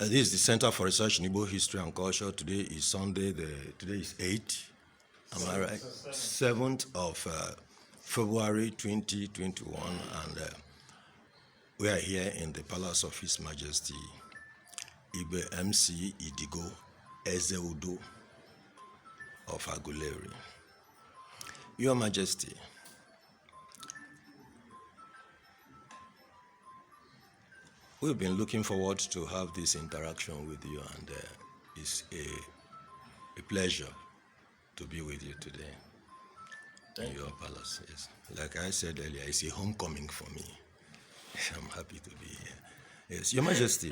This is the Center for Research in Igbo History and Culture. Today is Sunday. Today is 8th. Am I right? 7th of February 2021, and we are here in the Palace of His Majesty Igwe MC IDIGO EZEUDO of Aguleri. Your Majesty, we've been looking forward to have this interaction with you, and it's a pleasure to be with you today in your palace. Yes. Like I said earlier, it's a homecoming for me. I'm happy to be here. Yes, Your Majesty,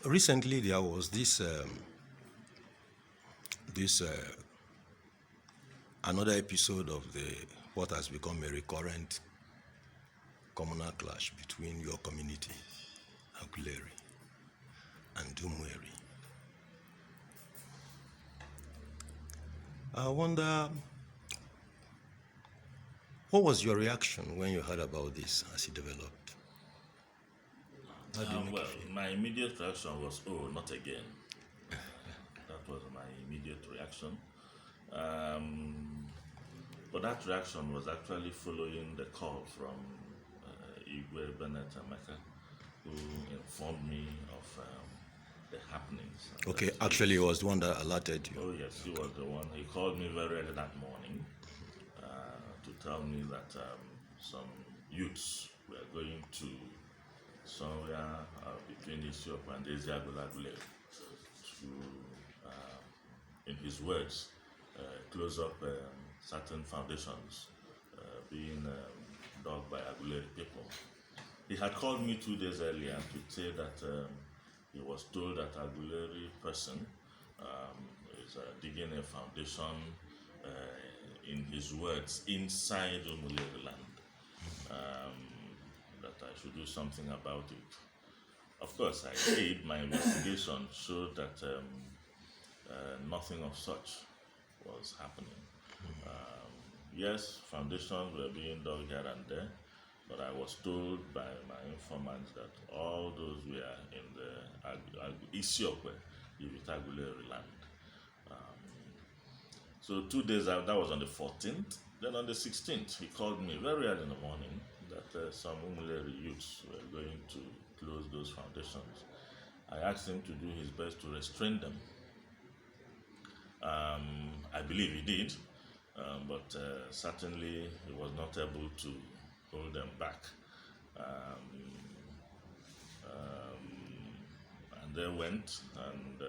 recently there was this another episode of what has become a recurrent communal clash between your community, Aguleri, and Umueri. I wonder, what was your reaction when you heard about this as it developed? Well, my immediate reaction was, oh, not again. That was my immediate reaction. But that reaction was actually following the call from IGWE Bennett Amaka, who informed me of the happenings. Okay, actually, he was the one that alerted you. Oh yes, he was the one. He called me very early that morning to tell me that some youths were going to somewhere between Isiokwe and Aguleri to, in his words, close up certain foundations being dug by Aguleri people. He had called me 2 days earlier to say that he was told that Aguleri person is digging a foundation, in his words, inside Umueri land. That I should do something about it. Of course, I did. My investigation showed that nothing of such was happening. Yes, foundations were being dug here and there, but I was told by my informants that all those were in the Isiokwe, Aguleri land. So 2 days out, that was on the 14th. Then on the 16th, he called me very early in the morning that some Umueri youths were going to close those foundations. I asked him to do his best to restrain them. I believe he did, but certainly he was not able to hold them back. And they went and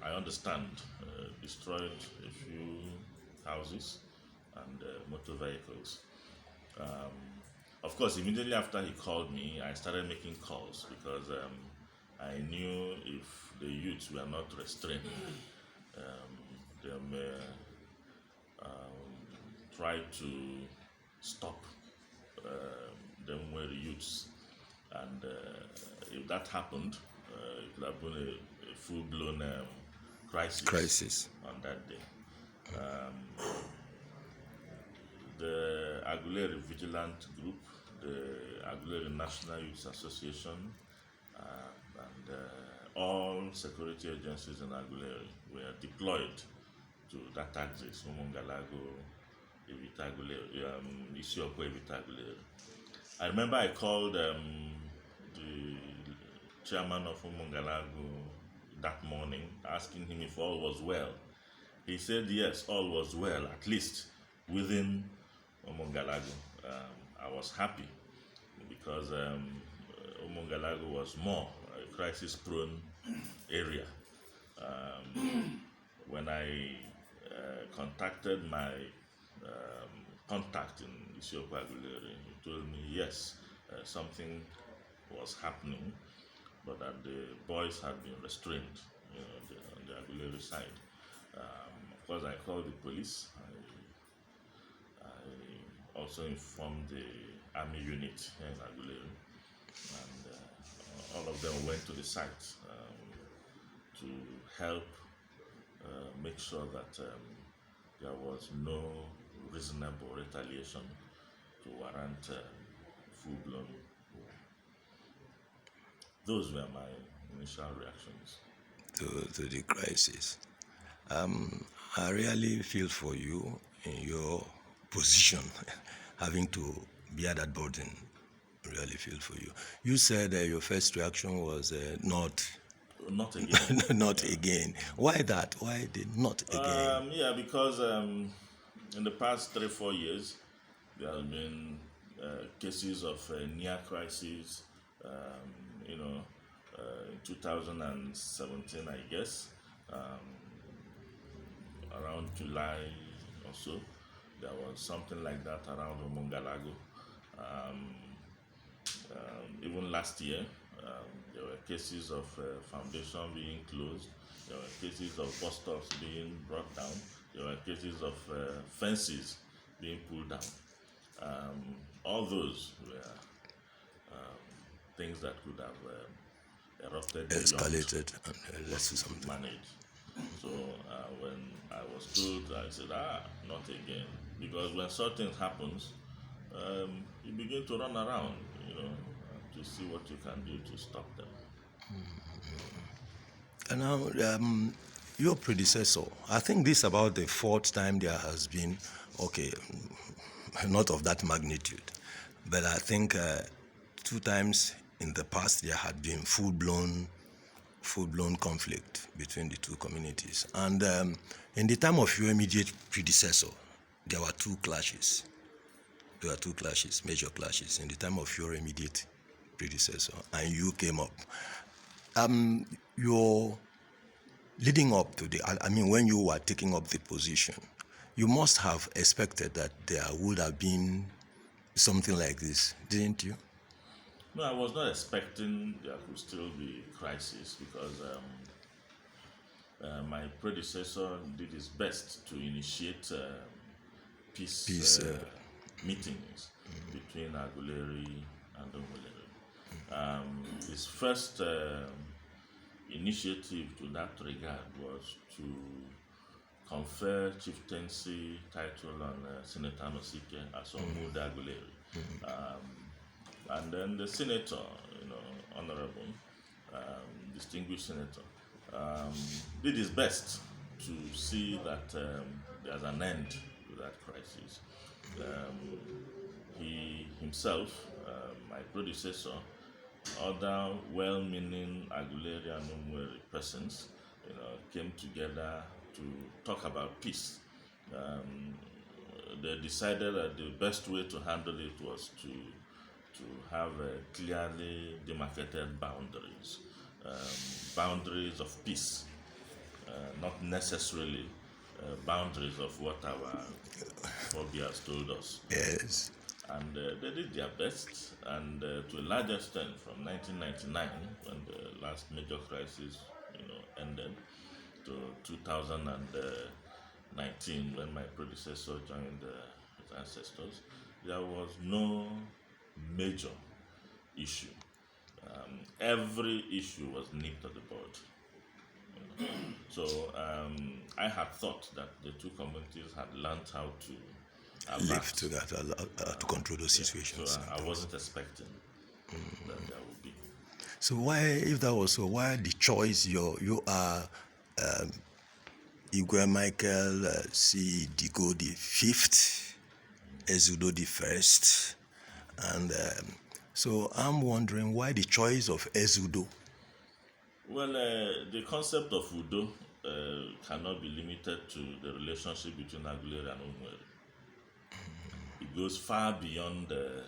I understand, destroyed a few houses and motor vehicles. Of course, immediately after he called me, I started making calls because I knew if the youths were not restrained, they may try to stop the Umueri youths. And if that happened, it would have been a full-blown crisis on that day. The Aguleri Vigilant Group, the Aguleri National Youth Association, and all security agencies in Aguleri were deployed to that axis, Umungalago, Isiokwe, Aguleri. I remember I called the chairman of Umungalago that morning, asking him if all was well. He said yes, all was well, at least within Umungalago. I was happy because Umungalago was more a crisis-prone area. When I contacted my contact in Isiokwe Aguleri, he told me yes, something was happening, but that the boys had been restrained, on the Aguleri side. Of course, I called the police. I also informed the army unit here in Aguleri, and all of them went to the site to help make sure that there was no reasonable retaliation to warrant full-blown war. Those were my initial reactions. to the crisis. I really feel for you in your position, having to bear that burden. Really feel for you. You said your first reaction was not, Not again. not again. Why that? Why the not again? Yeah, because in the past 3-4 years, there have been cases of near crisis. You know, in 2017, I guess, around July or so, there was something like that around Umongalago. Even last year, there were cases of foundation being closed. There were cases of bus stops being brought down. There were cases of fences being pulled down. All those were things that could have erupted Escalated and let's do something. managed. So when I was told, I said, not again. Because when certain happens, you begin to run around, to see what you can do to stop them. And now, your predecessor, I think this is about the fourth time there has been, okay, not of that magnitude, but I think 2 times in the past there had been full-blown conflict between the 2 communities. And in the time of your immediate predecessor, there were 2 clashes. There were 2 clashes, major clashes, in the time of your immediate predecessor, and you came up. Your leading up to when you were taking up the position, you must have expected that there would have been something like this, didn't you? No, I was not expecting there could still be crisis because my predecessor did his best to initiate peace meetings between Aguleri and Umueri. His first initiative to that regard was to confer chieftaincy title on Senator Nosike as Umueri Aguleri. And then the senator, honorable, distinguished senator, did his best to see that there's an end to that crisis. He himself, my predecessor, other well-meaning Aguleri and Umueri persons, came together to talk about peace. They decided that the best way to handle it was to have clearly demarcated boundaries, boundaries of peace, not necessarily boundaries of what our forebears told us. Yes. And they did their best, and to a large extent, from 1999, when the last major crisis, ended, to 2019, when my predecessor joined his ancestors, there was no major issue. Every issue was nipped at the bud. So I had thought that the 2 communities had learned how to Live together to control those situations. So I wasn't expecting that there would be. So why, if that was so, why the choice? You are IGWE Michael C. IDIGO the 5th, EZEUDO the 1st, and so I'm wondering why the choice of EZEUDO. Well, the concept of Udo cannot be limited to the relationship between Aguleri and Umueri. It goes far beyond the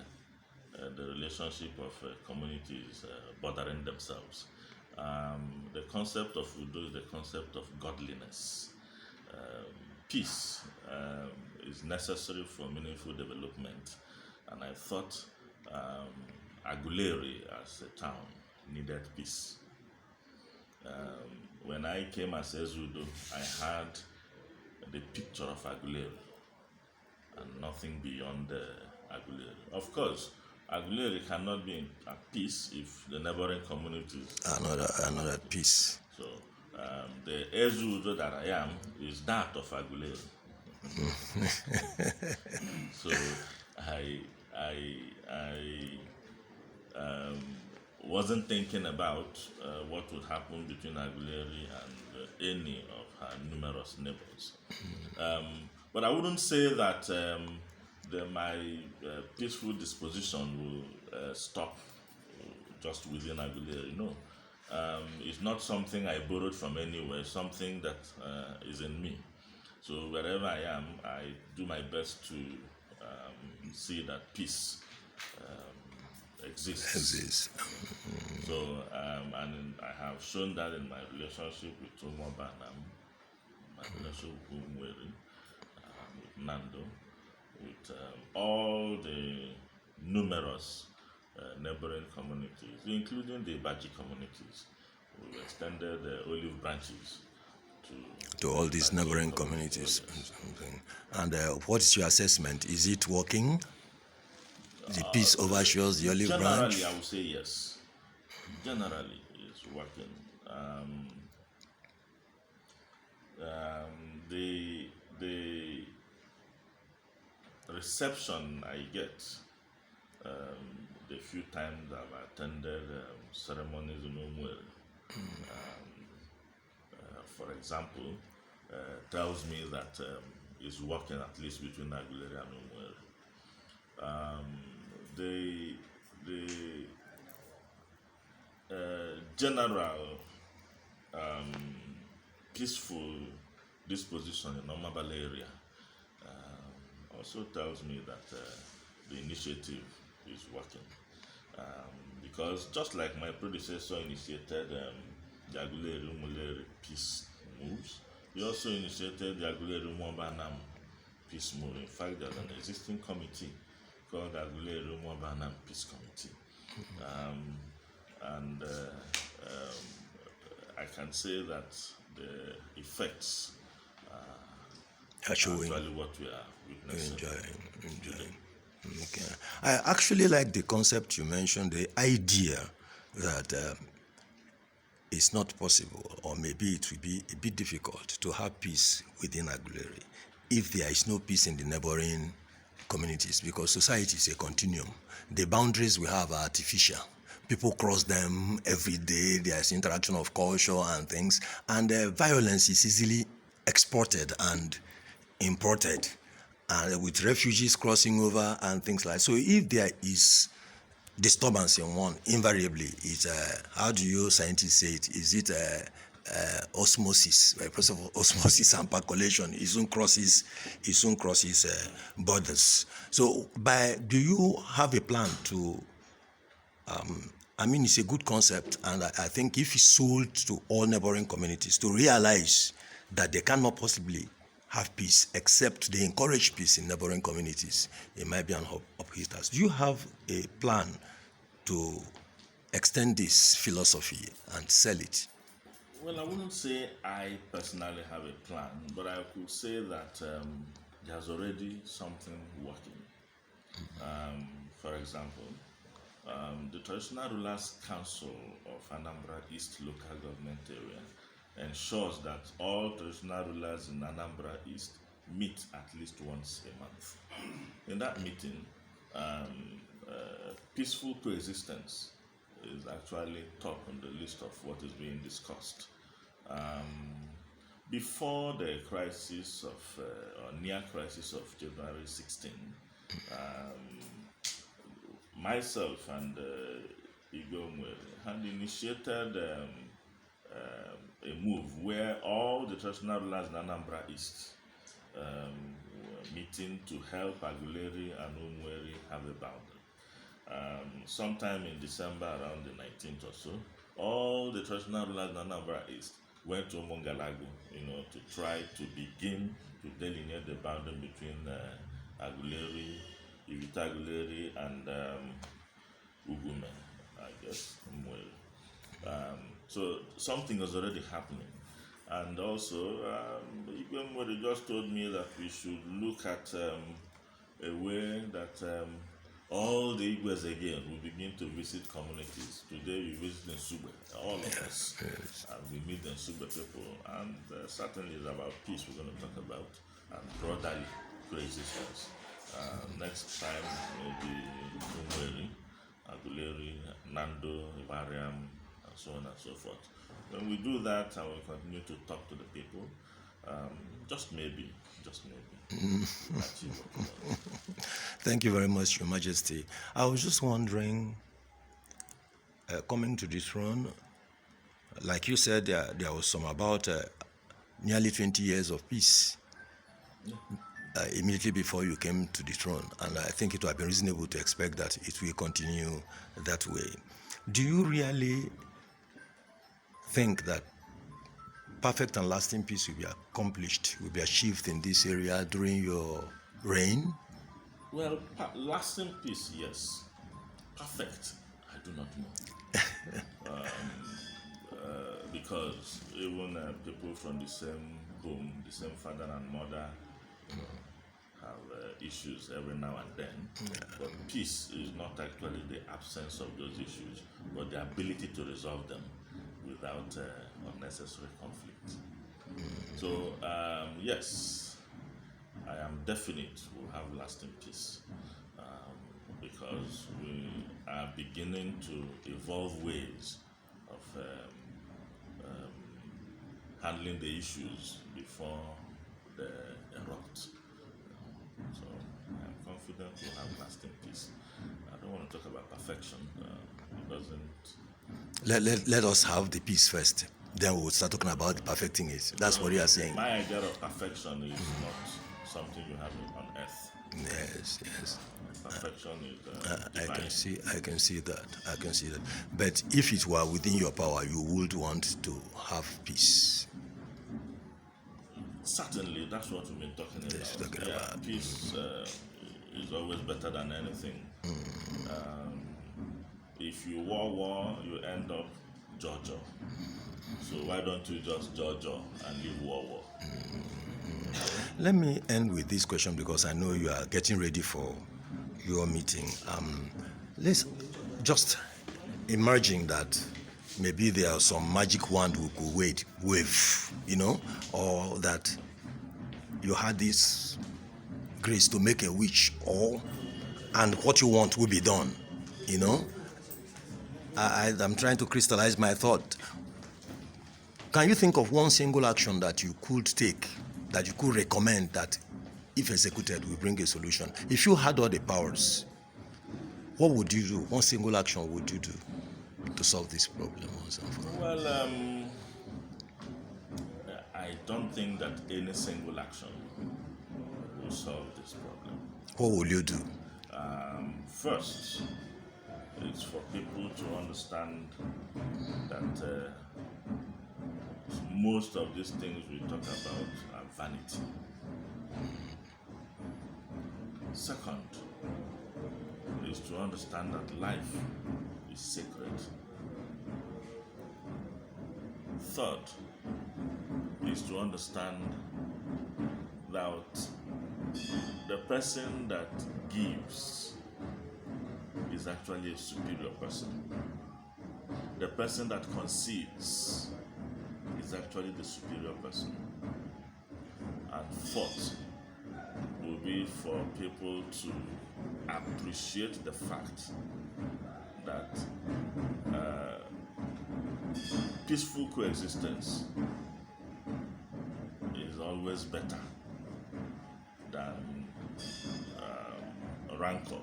relationship of communities bothering themselves. The concept of Udo is the concept of godliness. Peace is necessary for meaningful development, and I thought Aguleri as a town needed peace. When I came as EZEUDO, I had the picture of Aguleri and nothing beyond Aguleri. Of course, Aguleri cannot be at peace if the neighboring communities are not at peace. So the EZEUDO that I am is that of Aguleri. So I wasn't thinking about what would happen between Aguleri and any of her numerous neighbors. But I wouldn't say that my peaceful disposition will stop just within Aguleri. No. It's not something I borrowed from anywhere, something that is in me. So wherever I am, I do my best to see that peace exists. So, and I have shown that in my relationship with Umueri, my relationship with Umueri, with Nando, with all the numerous neighboring communities, including the Baji communities. We've extended olive branches to all these neighboring communities. And what is your assessment? Is it working? The peace overshadows the olive branch? Generally, I would say yes. Generally, it's working. The reception I get the few times I've attended ceremonies in Umueri, for example, tells me that it's working at least between Aguleri and Umueri. The general peaceful disposition in Omabale area also tells me that the initiative is working. Because just like my predecessor initiated the Aguleri Umueri peace moves, he also initiated the Aguleri Umuobanam peace move. In fact, there's an existing committee called the Aguleri Umuobanam Peace Committee. I can say that the effects are actually what we are witnessing. Enjoying. Okay. I actually like the concept you mentioned, the idea that it's not possible, or maybe it will be a bit difficult to have peace within Aguleri if there is no peace in the neighboring communities, because society is a continuum. The boundaries we have are artificial. People cross them every day. There's interaction of culture and things, and violence is easily exported and imported, and with refugees crossing over and things like that. So if there is disturbance in one, invariably it's how do you scientists say it? Is it osmosis, a process of osmosis and percolation? It soon crosses borders. So do you have a plan to it's a good concept, and I think if it's sold to all neighboring communities to realize that they cannot possibly have peace except they encourage peace in neighboring communities, it might be an uphill task. Do you have a plan to extend this philosophy and sell it? Well, I wouldn't say I personally have a plan, but I could say that there's already something working. For example, the Traditional Rulers Council of Anambra East Local Government Area ensures that all traditional rulers in Anambra East meet at least once a month. In that meeting, peaceful coexistence is actually top on the list of what is being discussed. Before the crisis of, or near crisis of January 16, myself and IGWE had initiated a move where all the traditional rulers in Anambra East were meeting to help Aguleri and Umueri have a boundary. Sometime in December, around the 19th or so, all the traditional rulers in Anambra East went to Mongalago, to try to begin to delineate the boundary between Aguleri, Ivita Aguleri, and Ugume, I guess, Umueri. So something was already happening. And also, Igwe just told me that we should look at a way that all the Igwes again will begin to visit communities. Today we visit Nsugbe, all of us. Yes. And we meet the Nsugbe people. And certainly it's about peace we're going to talk about, and brotherly coexistence. Next time, maybe Umueri, Aguleri, Nando, Ivariam, and so on and so forth. When we do that and we continue to talk to the people, just maybe, we'll achieve what we want. Thank you very much, Your Majesty. I was just wondering, coming to the throne, like you said, there was some about nearly 20 years of peace immediately before you came to the throne, and I think it would have been reasonable to expect that it will continue that way. Do you really think that perfect and lasting peace will be accomplished, will be achieved in this area during your reign? Well, lasting peace, yes. Perfect, I do not know. Because even people from the same home, the same father and mother, have issues every now and then. But peace is not actually the absence of those issues, but the ability to resolve them without unnecessary conflict. So, yes, I am definite we'll have lasting peace, because we are beginning to evolve ways of handling the issues before they erupt. So I'm confident we'll have lasting peace. I don't want to talk about perfection. It doesn't. Let us have the peace first. Then we'll start talking about perfecting it. That's what you are saying. My idea of perfection is not something you have on earth. Yes. Perfection is I divine. can see that. But if it were within your power, you would want to have peace. Certainly, that's what we've been talking about. Yes, talking about. Peace is always better than anything. If you war, you end up Jojo. So why don't you just Jojo and leave war? Let me end with this question because I know you are getting ready for your meeting. Let's just emerging that maybe there are some magic wand we could wave, or that you had this grace to make a wish, and what you want will be done, I'm trying to crystallize my thought. Can you think of one single action that you could take, that you could recommend that if executed will bring a solution? If you had all the powers, what would you do? One single action would you do to solve this problem? Well, I don't think that any single action will solve this problem. What will you do? First, it's for people to understand that most of these things we talk about are vanity. Second, is to understand that life is sacred. Third, is to understand that the person that gives is actually a superior person. The person that concedes is actually the superior person. And fourth will be for people to appreciate the fact that peaceful coexistence is always better than rancor,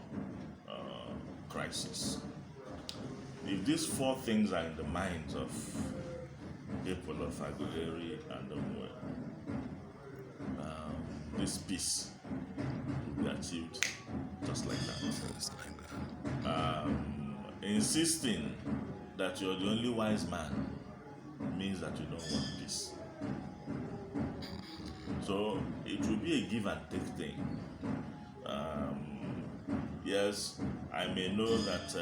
crisis. If these four things are in the minds of people of Aguleri and Umueri, this peace will be achieved just like that. Insisting that you're the only wise man means that you don't want peace. So it will be a give and take thing. Yes, I may know that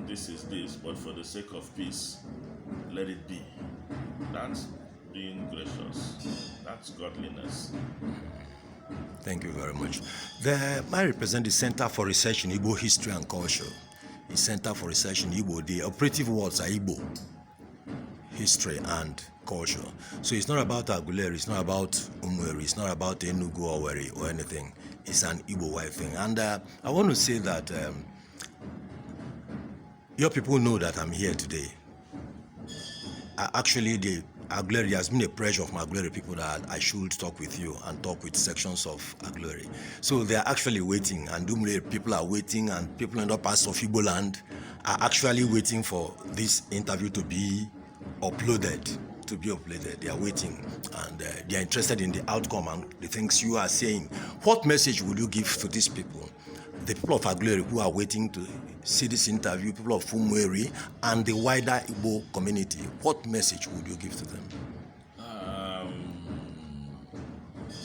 this is this, but for the sake of peace, let it be. That's being gracious. That's godliness. Thank you very much. I represent the Center for Research in Igbo History and Culture. The Center for Research in Igbo, the operative words are Igbo, history and culture. culture. So it's not about Aguleri, it's not about Umueri, it's not about Enugu or Owerri or anything. It's an Igbo-wide thing. And I want to say that your people know that I'm here today. Actually, the Aguleri has been a pressure of my Aguleri people that I should talk with you and talk with sections of Aguleri. So they are actually waiting, and Umueri people are waiting, and people in other parts of Igbo land are actually waiting for this interview to be uploaded. They are waiting, and they are interested in the outcome and the things you are saying. What message would you give to these people? The people of Aguleri who are waiting to see this interview, people of Umueri, and the wider Igbo community, what message would you give to them?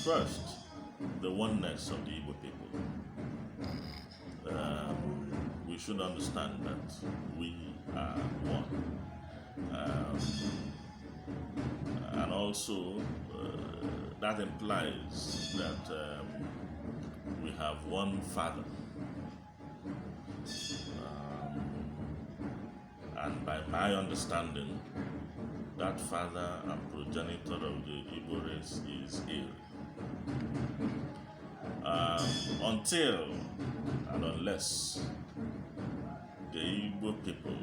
First, the oneness of the Igbo people. We should understand that we are one. And also, that implies that we have one father. And by my understanding, that father and progenitor of the Igbo race is Eri. Until and unless the Igbo people,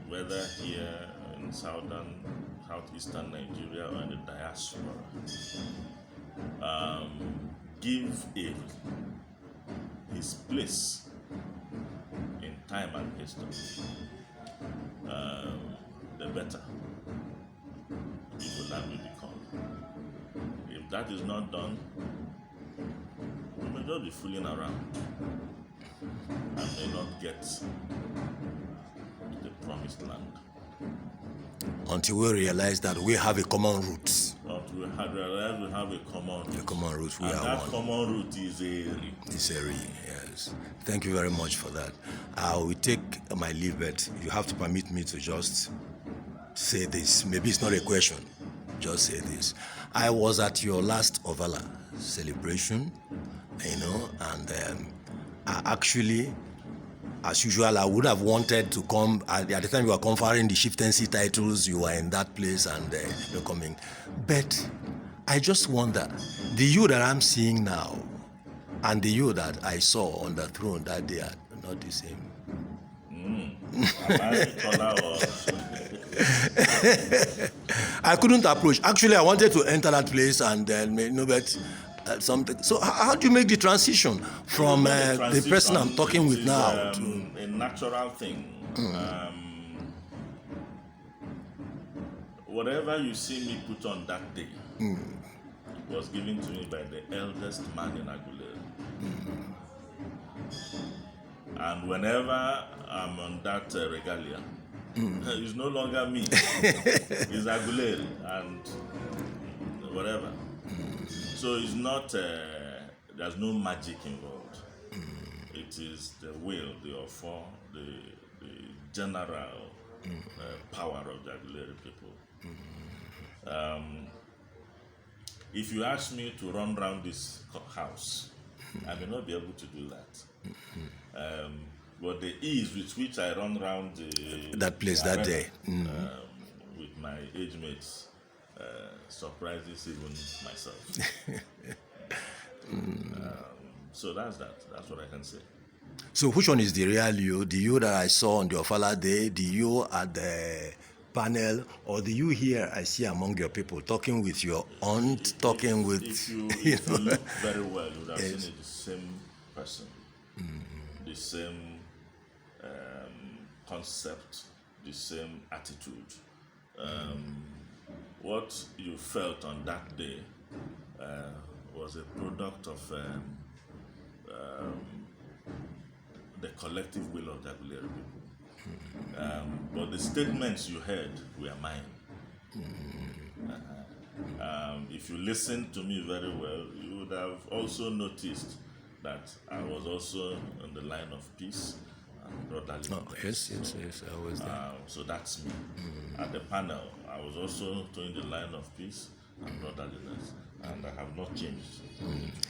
whether here in southeastern Nigeria or in the diaspora, give Eri his place in time and history, the better Igbo land will become. If that is not done, we may just be fooling around and may not get to the promised land. Until we realize that we have a common root. Until we realize we have a common root. We and are that one. Common root is Eri. It's Eri, yes. Thank you very much for that. I will take my leave, but you have to permit me to just say this. Maybe it's not a question. Just say this. I was at your last Ovala celebration, and I actually, as usual, I would have wanted to come. At the time you were conferring the chieftaincy titles, you were in that place and you're coming. But I just wonder, the you that I'm seeing now and the you that I saw on the throne that day are not the same. I couldn't approach. Actually, I wanted to enter that place and but something. So how do you make the transition from the person I'm talking with now to a natural thing? Whatever you see me put on that day was given to me by the eldest man in Aguleri. And whenever I'm on that regalia, it's no longer me. It's Aguleri and whatever. So it's not, there's no magic involved. It is the will, the offer, the general power of the Aguleri people. If you ask me to run around this house, I may not be able to do that. But the ease with which I run around that place that day with my age mates surprises even myself. So that's that. That's what I can say. So which one is the real you? The you that I saw on the Ofala day, the you at the panel, or the you here I see among your people, talking with your aunt, talking with... If you look very well, you would have seen it, the same person, the same concept, the same attitude. What you felt on that day was a product of the collective will of the Aguleri people. But the statements you heard were mine. If you listened to me very well, you would have also noticed that I was also on the line of peace and brotherly. Oh, yes, I was there. So that's me. At the panel, I was also doing the line of peace and brotherliness, and I have not changed.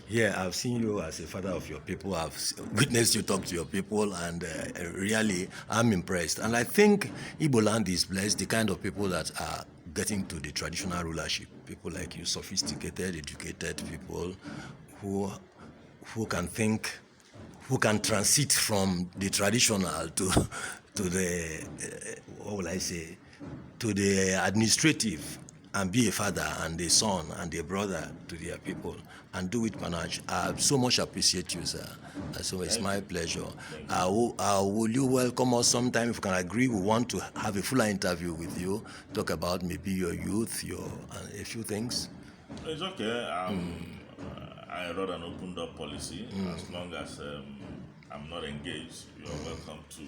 Yeah, I've seen you as a father of your people. I've witnessed you talk to your people, and really, I'm impressed. And I think Igbo land is blessed, the kind of people that are getting to the traditional rulership. People like you, sophisticated, educated people who can think, who can transit from the traditional to the what will I say, to the administrative, and be a father and a son and a brother to their people, and do it panache. I so much appreciate you, sir. So it's my pleasure. Will you welcome us sometime? If you can agree, we want to have a fuller interview with you, talk about maybe your youth, a few things. It's okay. I wrote an open door policy. As long as I'm not engaged, you're welcome to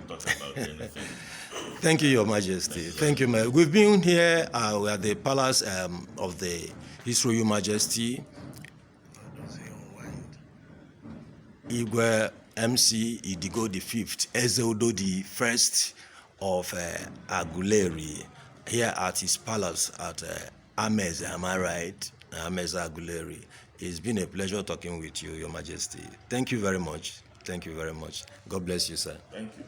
talk about anything. Thank you, Your Majesty. Thank you, ma'am. We've been here. We're at the palace of His Royal Majesty IGWE MC IDIGO the 5th, EZEUDO the 1st of Aguleri, here at his palace at Ames, am I right? Ames Aguleri. It's been a pleasure talking with you, Your Majesty. Thank you very much. Thank you very much. God bless you, sir. Thank you.